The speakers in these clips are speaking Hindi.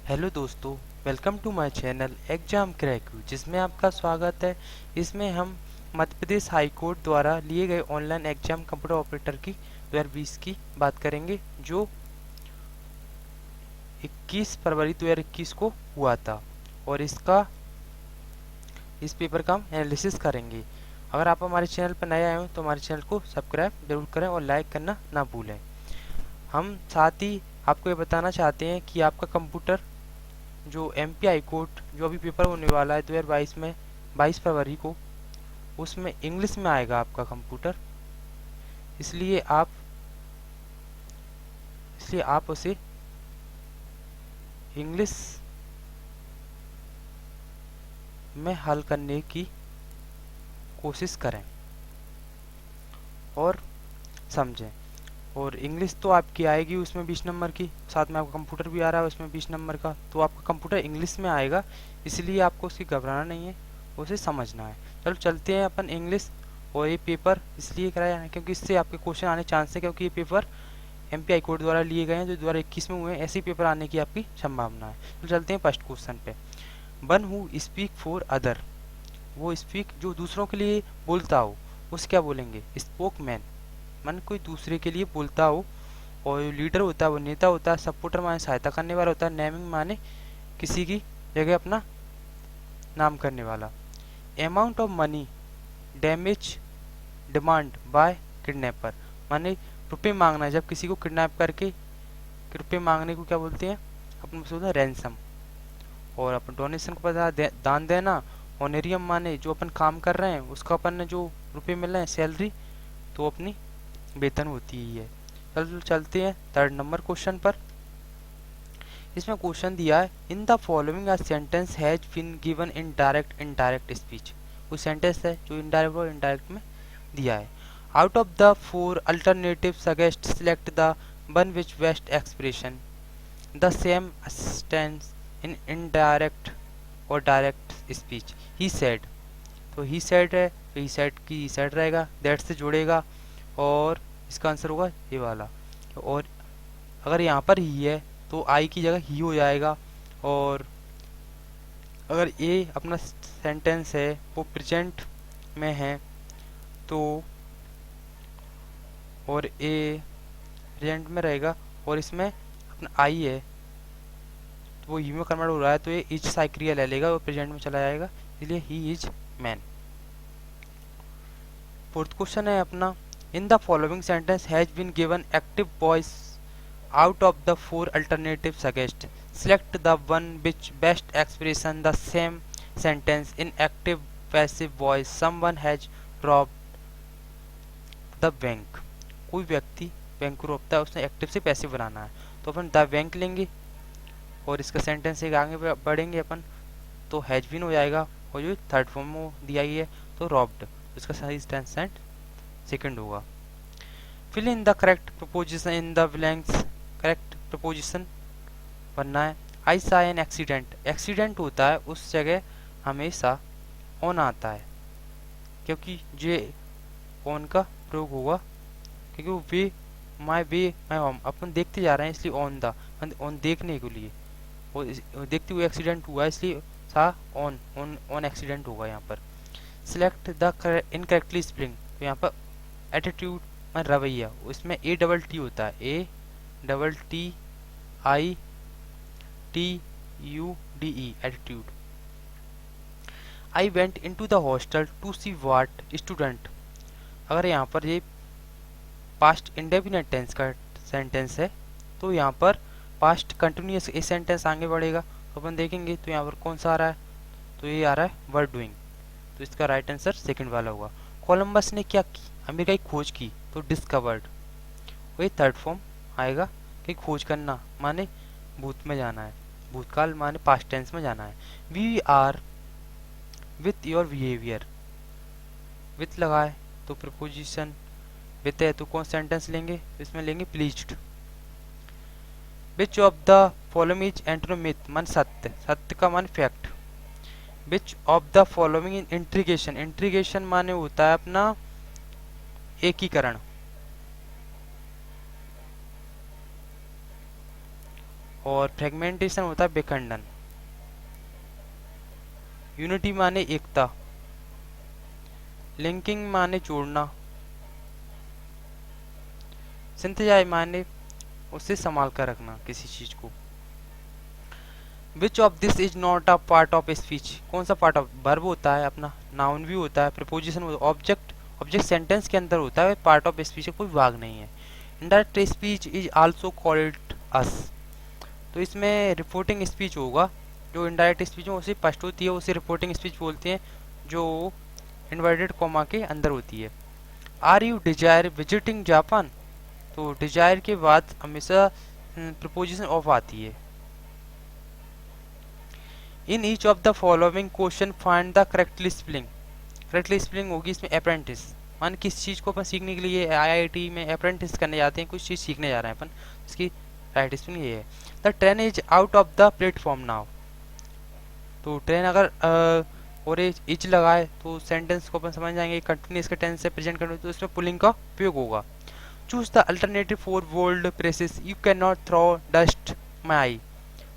हेलो दोस्तों, welcome to my channel exam crack you, जिसमें आपका स्वागत है। इसमें हम मध्य प्रदेश हाई कोर्ट द्वारा लिए गए ऑनलाइन एग्जाम कंप्यूटर ऑपरेटर की 2020 की बात करेंगे, जो 21 फरवरी 2021 को हुआ था। और इस पेपर का हम एनालिसिस करेंगे। अगर आप हमारे चैनल पर नए आए हो तो हमारे चैनल को सब्सक्राइब जरूर करें और लाइक करना ना भूलें। हम साथ ही आपको ये बताना चाहते हैं कि आपका कंप्यूटर जो एमपी हाई कोर्ट जो अभी पेपर होने वाला है 2022 में 22 फरवरी को, उसमें इंग्लिश में आएगा आपका कंप्यूटर। इसलिए आप उसे इंग्लिश में हल करने की कोशिश करें और समझें। और इंग्लिश तो आपकी आएगी उसमें 20 नंबर की, साथ में आपका कंप्यूटर भी आ रहा है उसमें 20 नंबर का, तो आपका कंप्यूटर इंग्लिश में आएगा। इसलिए आपको उसकी घबराना नहीं है, उसे समझना है। चलो चलते हैं अपन इंग्लिश। और ये पेपर इसलिए कराया है क्योंकि इससे आपके क्वेश्चन आने चांस है, क्योंकि ये पेपर एमपी हाई कोर्ट द्वारा लिए गए हैं जो 2021 में हुए हैं। ऐसे पेपर आने की आपकी संभावना है। तो चलते हैं फर्स्ट क्वेश्चन पे। One who speak for other, वो स्पीक जो दूसरों के लिए बोलता हो उसे क्या बोलेंगे? स्पोक मैन, मन कोई दूसरे के लिए बोलता हो। और लीडर होता है वो नेता होता है। सपोर्टर माने सहायता करने वाला होता है। नेमिंग माने किसी की जगह अपना नाम करने वाला। Amount of money damage demand by kidnapper, माने रुपये मांगना, जब किसी को किडनैप करके रुपये मांगने को क्या बोलते हैं? अपन बोलते हैं रैंसम। और अपन डोनेशन को पता दान देना। ऑनरियम माने जो अपन काम कर रहे हैं उसका अपन ने जो रुपये मिल रहे हैं सैलरी, तो अपनी वेतन होती ही है। चलते हैं थर्ड नंबर क्वेश्चन पर। इसमें क्वेश्चन दिया है, in the following a sentence has been given in direct indirect speech. कोई सेंटेंस है जो इनडायरेक्ट और इनडायरेक्ट में दिया है। Out of the four alternative suggest select the one which best expression the same tense in indirect और डायरेक्ट स्पीच। ही सेड, तो ही सेड है तो ही सेड की ही सेड रहेगा, दैट से जुड़ेगा और इसका आंसर होगा ये वाला। और अगर यहाँ पर ही है तो आई की जगह ही हो जाएगा। और अगर ए अपना सेंटेंस है वो प्रेजेंट में है तो, और ए प्रेजेंट में रहेगा और इसमें अपना आई है तो वो ही में कन्वर्ट हो रहा है, तो ये इज साइक्रिया ले लेगा और प्रेजेंट में चला जाएगा, इसलिए he is man. Fourth question है अपना, in the following sentence has been given active voice out of the four alternative suggest select the one which best expression the same sentence in active passive voice someone has robbed the bank। कोई व्यक्ति बैंक को रोकता है, उसने एक्टिव से पैसिव बनाना है, तो अपन द बैंक लेंगे और इसका सेंटेंस एक आगे बढ़ेंगे अपन, तो हैज बीन हो जाएगा। और जो थर्ड फॉर्म में दिया ही है तो रॉब्ड, इसका सही टेंस सेकंड होगा। Fill in the correct preposition in the blanks, correct preposition बनना है। आई सा एन एक्सीडेंट, एक्सीडेंट होता है उस जगह हमेशा ऑन आता है, क्योंकि जे ऑन का प्रयोग होगा, क्योंकि वो वे माई होम अपन देखते जा रहे हैं इसलिए ऑन द, ऑन देखने के लिए, और देखते हुए एक्सीडेंट हुआ इसलिए सा ऑन ऑन ऑन एक्सीडेंट होगा यहाँ पर। सिलेक्ट द इनकरेक्टली स्प्रिंग, तो यहाँ पर एटीट्यूड में रवैया, उसमें ए डबल टी होता है, A double T I T U D E, attitude. I went into the hostel to see what student, अगर यहाँ पर ये पास्ट इंडेफिनिट टेंस का सेंटेंस है तो यहाँ पर पास्ट कंटिन्यूअस ए सेंटेंस आगे बढ़ेगा, तो अपन देखेंगे तो यहाँ पर कौन सा आ रहा है, तो ये आ रहा है वर डूइंग, तो इसका राइट आंसर सेकंड वाला होगा। कोलंबस ने क्या की? अमेरिका की खोज की, तो डिस्कवर्ड, वही थर्ड फॉर्म आएगा कि खोज करना माने भूत में जाना है, भूतकाल माने पास्ट टेंस में जाना है। We are with your behaviour, with लगा है तो प्रपोजिशन विथ है, तो कौन सेंटेंस लेंगे? इसमें लेंगे pleased. Which of the following is antonym, मन सत्य, सत्य का मन fact. Which of the following in integration, integration माने होता है अपना एकीकरण। और फ्रेगमेंटेशन होता है विखंडन। यूनिटी माने एकता, लिंकिंग माने जोड़ना, सिंथेसाइज माने उससे संभाल कर रखना किसी चीज को। Which of this is not a part of speech, कौन सा पार्ट ऑफ वर्ब होता है अपना, नाउन भी होता है, प्रीपोजिशन, ऑब्जेक्ट, ऑब्जेक्ट सेंटेंस के अंदर होता है, पार्ट ऑफ स्पीच का कोई भाग नहीं है। Indirect speech is also called as, तो इसमें रिपोर्टिंग स्पीच होगा। जो इनडायरेक्ट स्पीच में उसे स्पष्ट होती है उसे रिपोर्टिंग स्पीच बोलते हैं, जो इन्वर्टेड कॉमा के अंदर होती है। Are you desire visiting Japan, तो डिजायर के बाद हमेशा प्रपोजिशन ऑफ आती है। In each of the following question find the correctly spelling, correctly spelling होगी इसमें अप्रेंटिस, मान किस चीज़ को अपन सीखने के लिए आईआईटी में अप्रेंटिस करने जाते हैं, कुछ चीज़ सीखने जा रहे हैं अपन, इसकी राइट स्पेलिंग ये है। The train is out of the platform now, तो ट्रेन अगर और इज लगाए तो सेंटेंस को अपन समझ जाएंगे कंटिन्यूस के टेंस से प्रेजेंट करने, तो इसमें पुलिंग का उपयोग होगा। Choose the alternative for world phrases, you can not throw dust my eye,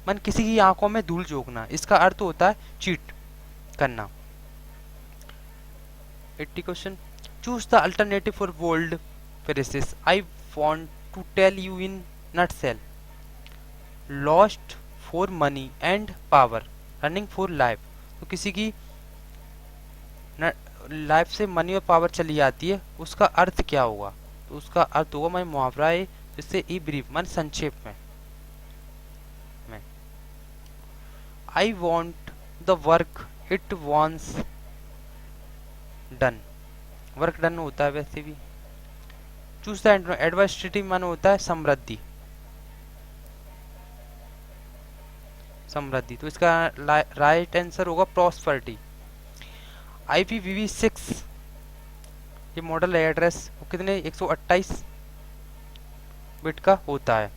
मन किसी की आंखों में धूल झोंकना, इसका अर्थ होता है चीट करना। 80 question, choose the alternative for world phrases, I want to tell you in nutshell, lust for money and power, running for life, तो किसी की लाइफ से मनी और पावर चली जाती है, उसका अर्थ क्या होगा, तो उसका अर्थ होगा मैं मुहावरा है जिससे ई ब्रीफ मन संक्षेप में। I want the work at once done, work done होता है वैसे भी। चूज द एडवर्सिटी मन होता है समृद्धि, समृद्धि, तो इसका राइट आंसर होगा प्रॉस्पेरिटी। IPv6 ये मॉडल एड्रेस वो कितने 128 बिट का होता है,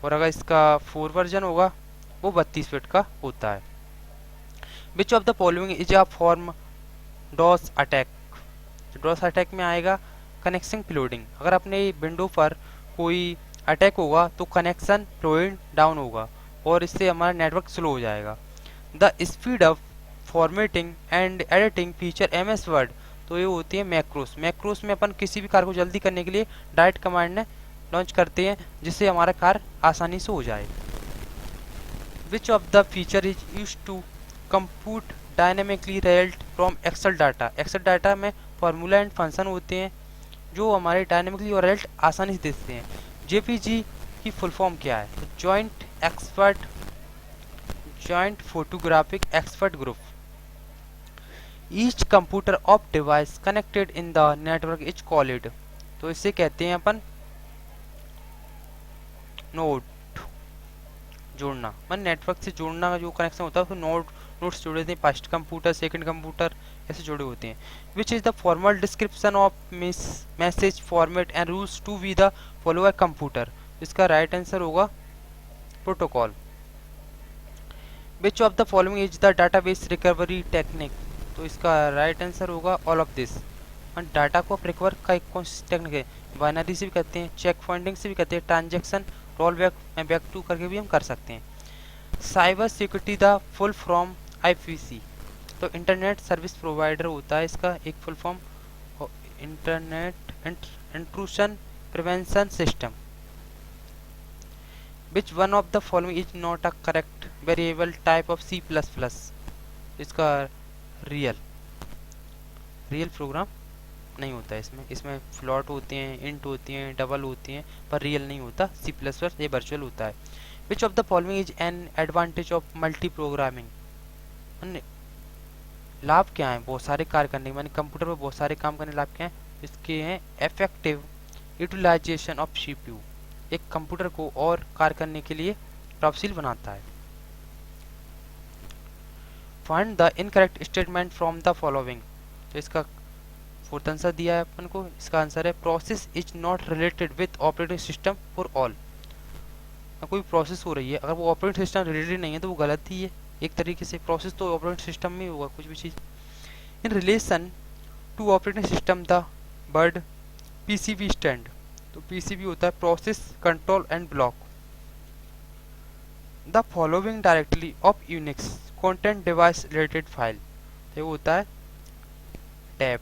और अगर इसका 4 वर्जन होगा वो 32 बिट का होता है। Which of the following is a form DoS attack, DoS attack में आएगा कनेक्शन प्लोडिंग, अगर अपने विंडो पर कोई अटैक होगा तो कनेक्शन फ्लोइंग डाउन होगा और इससे हमारा नेटवर्क स्लो हो जाएगा। The speed of formatting and editing feature MS word, तो ये होती है मैक्रोस, मैक्रोस में अपन किसी भी कार्य को जल्दी करने के लिए डायरेक्ट कमांड ने लॉन्च करते हैं जिससे हमारा कार्य आसानी से हो जाए। Which of the feature is used to compute dynamically result from Excel data, Excel data में फार्मूला एंड फंक्शन होते हैं जो हमारे डायनेमिकली और रिजल्ट आसानी से देते हैं। JPG की फुल फॉर्म क्या है, तो joint expert, joint photographic expert group. Each computer of device connected in the network is called, तो इसे कहते हैं अपन नोड, जोड़ना, मन नेटवर्क से जोड़ना का जो कनेक्शन होता है तो नोड्स जुड़े होते हैं, फर्स्ट कंप्यूटर सेकंड कंप्यूटर ऐसे जुड़े होते हैं। Which is the formal description of message format and rules to be the follower computer, इसका राइट आंसर होगा protocol. Which of the following is the database recovery technique, तो इसका राइट आंसर होगा ऑल ऑफ दिस। डाटा को रिकवर का एक कौन सी टेक्निक है, बाइनरी से भी करते हैं, चेक पॉइंटिंग से भी करते हैं, ट्रांजेक्शन रोल बैक टू करके भी हम कर सकते हैं। Cyber security the full from IPC, तो इंटरनेट सर्विस प्रोवाइडर होता है इसका एक full form, internet intrusion prevention system. Which one of the following is not a correct variable type of C++, इसका रियल प्रोग्राम नहीं होता है इसमें, इसमें फ्लॉट होते हैं, इंट होती हैं, डबल होती हैं, पर रियल नहीं होता। C++ ये वर्चुअल होता है। Which of the following is an advantage of multi programming, लाभ क्या है बहुत सारे कार्य करने, मैंने कंप्यूटर पर बहुत सारे काम करने लाभ क्या है, इसके हैं इफेक्टिव यूटिलाइजेशन ऑफ CPU, एक कंप्यूटर को और कार्य करने के लिए प्रभावशील बनाता है। Find the incorrect statement from the following, तो इसका फोर्थ आंसर दिया है अपन को, इसका आंसर है process is not related with operating system for all, कोई प्रोसेस हो रही है अगर वो ऑपरेटिंग सिस्टम रिलेटेड नहीं है तो वो गलत ही है, एक तरीके से प्रोसेस तो ऑपरेटिंग सिस्टम में होगा कुछ भी चीज़। In relation to operating system the word PCB stand, तो PCB होता है process control and block. The following directly of Unix content device related file, ये होता है tab,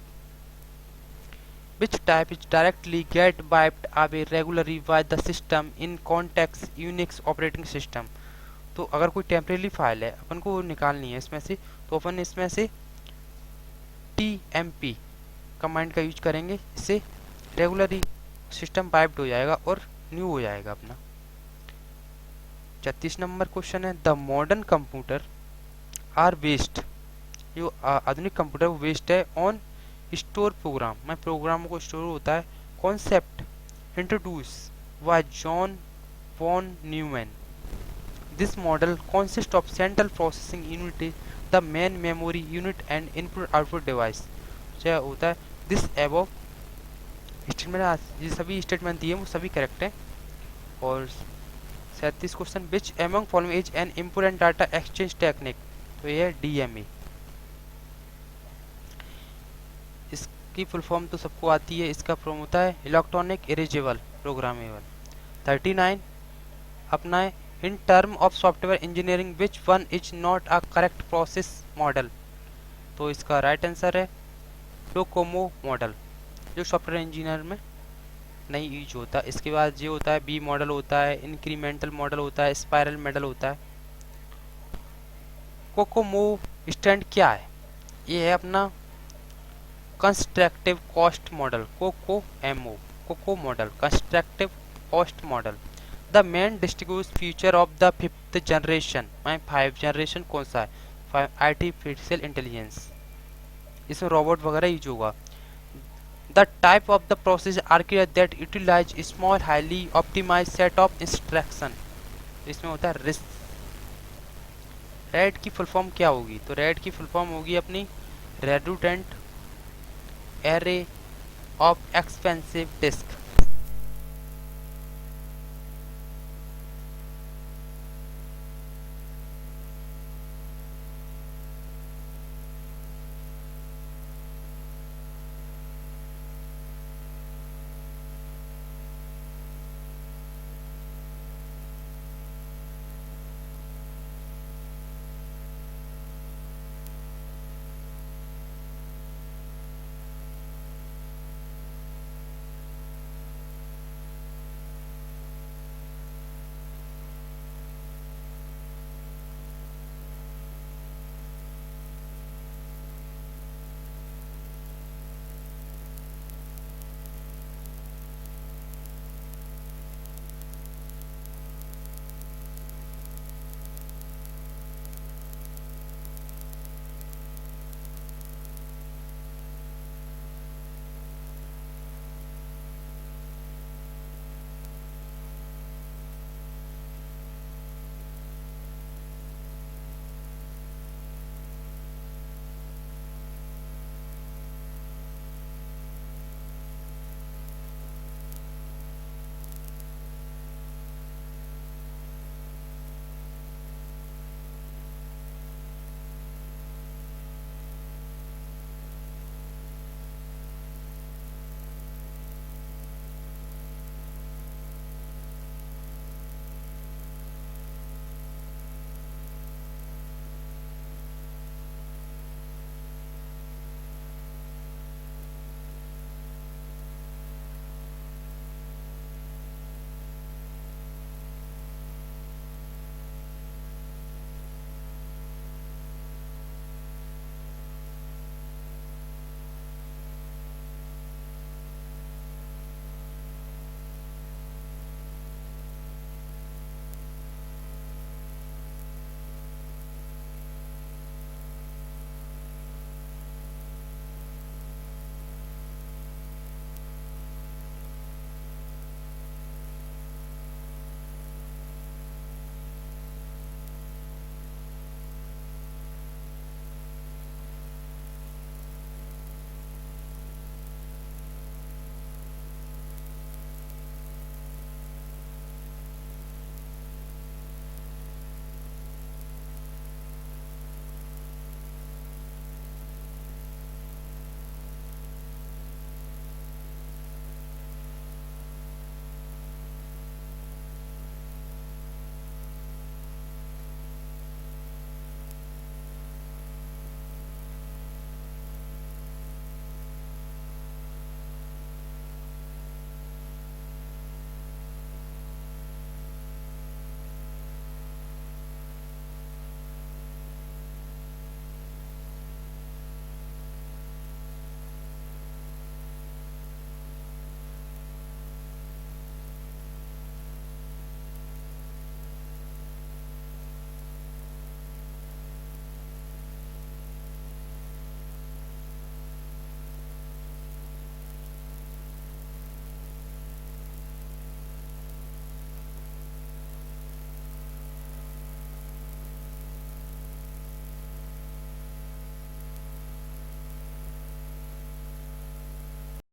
which type is directly get wiped away regularly by the system in context Unix operating system। तो अगर कोई टेम्परेरी फाइल है अपन को निकालनी है इसमें से, तो अपन इसमें से tmp कमांड का यूज करेंगे, इससे रेगुलरली सिस्टम वाइप्ड हो जाएगा और न्यू हो जाएगा अपना। 36 नंबर क्वेश्चन है, the modern computer are vast, जो आधुनिक कंप्यूटर वो वेस्ट है ऑन स्टोर प्रोग्राम, में प्रोग्रामों को स्टोर होता है। Concept introduce by John von Neumann, this model consist of central processing unit, the main memory unit and input output device. क्या होता है दिस एबव स्टेटमेंट, ये सभी स्टेटमेंट दिए वो सभी करेक्ट हैं। और 37 question, which among following is an important data exchange technique, तो ये है डीएमए। इसकी फुल फॉर्म तो सबको आती है, इसका फॉर्म होता है इलेक्ट्रॉनिक इरेजेबल प्रोग्रामेबल। 39 अपनाए, in term of software engineering which one is not a correct process model, तो इसका राइट आंसर है डोकोमो मॉडल, जो सॉफ्टवेयर इंजीनियर में नहीं यूज होता। इसके बाद ये होता है बी मॉडल होता है, इंक्रीमेंटल मॉडल होता है, स्पाइरल मॉडल होता है। कोकोमो स्टैंड क्या है, ये है अपना constructive cost model, coco model, constructive cost model. The main distinguish feature of the 5th generation, 5 generation कौन सा है, आर्टिफिशियल इंटेलिजेंस, इसमें रोबोट वगैरह यूज होगा। The type of the process architecture that utilise small highly optimise set of instruction, इसमें होता है रिस्क। रेड की फुल फॉर्म क्या होगी, तो रेड की फुल फॉर्म होगी अपनी redundant array of expensive disc.